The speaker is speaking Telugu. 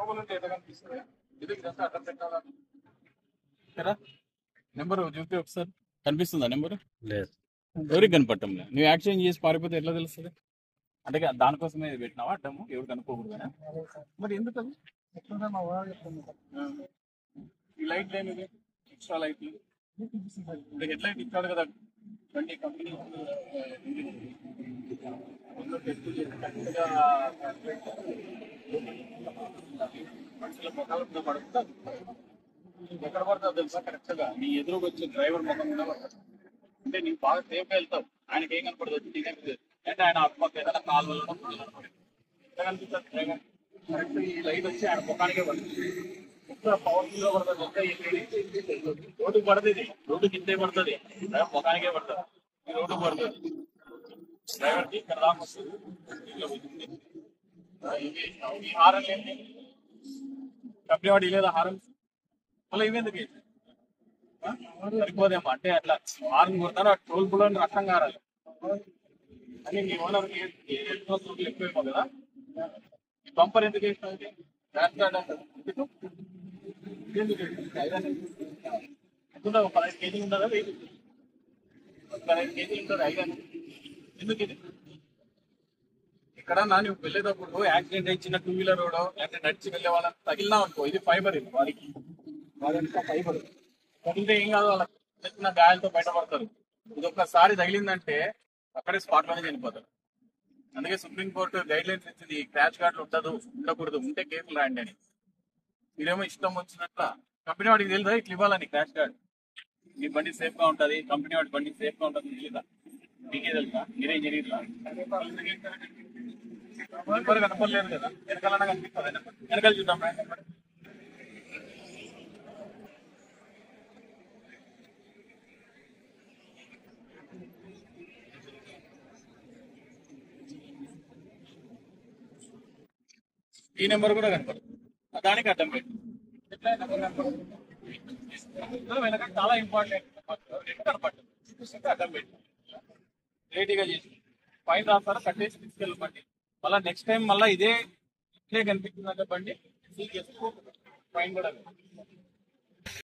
ఉంటే ఎట్లా కనిపిస్తుంది? ఇది జస్ట్ అడ్డం పెట్టాలని నెంబర్ చూపి ఒకసారి. కనిపిస్తుందా నెంబర్? లేదు. ఎవరికి కనపడటం లేదు. నువ్వు యాక్షన్ చేసి పారిపోతే ఎట్లా తెలుస్తుంది? అంటే దానికోసమే ఇది పెట్టినావా అడ్డము? ఎవరు కనుక్కోకూడదా? మరి ఎందుకు అది? ఈ లైట్ ఏమిది? ఎక్స్ట్రా లైట్లు హెడ్ లైట్ ఇచ్చాడు కదా బండి కంపెనీ టెస్ట్ చేసి కరెక్ట్గా మనుషుల ముఖాల మీద పడుతుంది. ఎక్కడ పడుతుంది తెలుసా? కరెక్ట్గా నీ ఎదురుకు వచ్చే డ్రైవర్ ముఖం మీద పడుతుంది. అంటే నీకు బాగా సేఫ్గా వెళ్తావు. ఆయనకి ఏం కనపడదు, వచ్చి నీకే అంటే ఆయన ఆత్మహత్య ఏదైనా కాలు వెళ్ళడం ఎట్లా కనిపిస్తుంది డ్రైవర్? కరెక్ట్ ఈ లైట్ వచ్చి ఆయన ముఖానికే పడుతుంది. పవర్ఫుల్ గా పడుతుంది. రోడ్డుకి పడుతుంది, ఇది రోడ్డు కిందే పడుతుంది, డ్రైవర్ ముఖానికే పడుతుంది. ఈ రోడ్డుకు పడుతుంది, డ్రైవర్ కి ఇక్కడ దాకా వస్తుంది. ఈ హారం ఏంటి? కంపెనీ వాడు లేదా హారం? మళ్ళీ ఇవేందుకు సరిపోదేమో. అంటే అట్లా హారం కొడతారు, టోల్ బుల్ రక్తం కారాలి అని మీ ఓనర్కి ఎక్కువేమో కదా. ఈ బంపర్ ఎందుకు వేస్తుంది? డాష్ గార్డ్ అంటారు. ఎందుకు 15 కేజీలు ఉండదా? 15 కేజీలు ఉంటుంది ఐరన్. ఎందుకు ఇది? ఇక్కడ నువ్వు వెళ్ళేటప్పుడు యాక్సిడెంట్ ఇచ్చిన 2 వీలర్ రోడ్ లేకపోతే నడిచి వెళ్ళే వాళ్ళని తగిలినా అనుకో, ఇది ఫైబర్, ఇది వారికి వాడంతా ఫైబర్. తగిలితే ఏం కాదు, వాళ్ళకి చిన్న గాయాలతో బయటపడతారు. ఇది ఒక్కసారి తగిలిందంటే అక్కడే స్పాట్ లోనే చనిపోతారు. అందుకే సుప్రీంకోర్టు గైడ్ లైన్స్ ఇచ్చింది, క్రాష్ గార్డులు ఉండకూడదు, ఉంటే కేసులు రాయండి అని. మీరేమో ఇష్టం వచ్చినట్ల కంపెనీ వాడికి తెలుదా ఇట్లా ఇవ్వాలని క్రాష్ గార్డ్? మీ బండి సేఫ్ గా ఉంటది, కంపెనీ వాడి బండి సేఫ్ గా ఉంటుంది తెలీదా? మీకే తెలుసా? మీరే ఇంజనీర్ కనపడలేదు కదా, వెనకాలన్నా కనిపిస్తుంది. వెనకాల చూద్దాం. ఈ నెంబర్ కూడా కనపడదు, దానికి అడ్డం పెట్టి ఎట్లా నెంబర్ కనపడదు? వెనక చాలా ఇంపార్టెంట్ కనపడుతుంది, అడ్డం పెట్టి రేటీగా చేసి ఫైన్ రాస్తారా, కట్టేసి తీసుకెళ్ళమండి. మళ్ళీ నెక్స్ట్ టైం మళ్ళీ ఇదే కనిపించిందంటే బండి ఫైన్ కూడా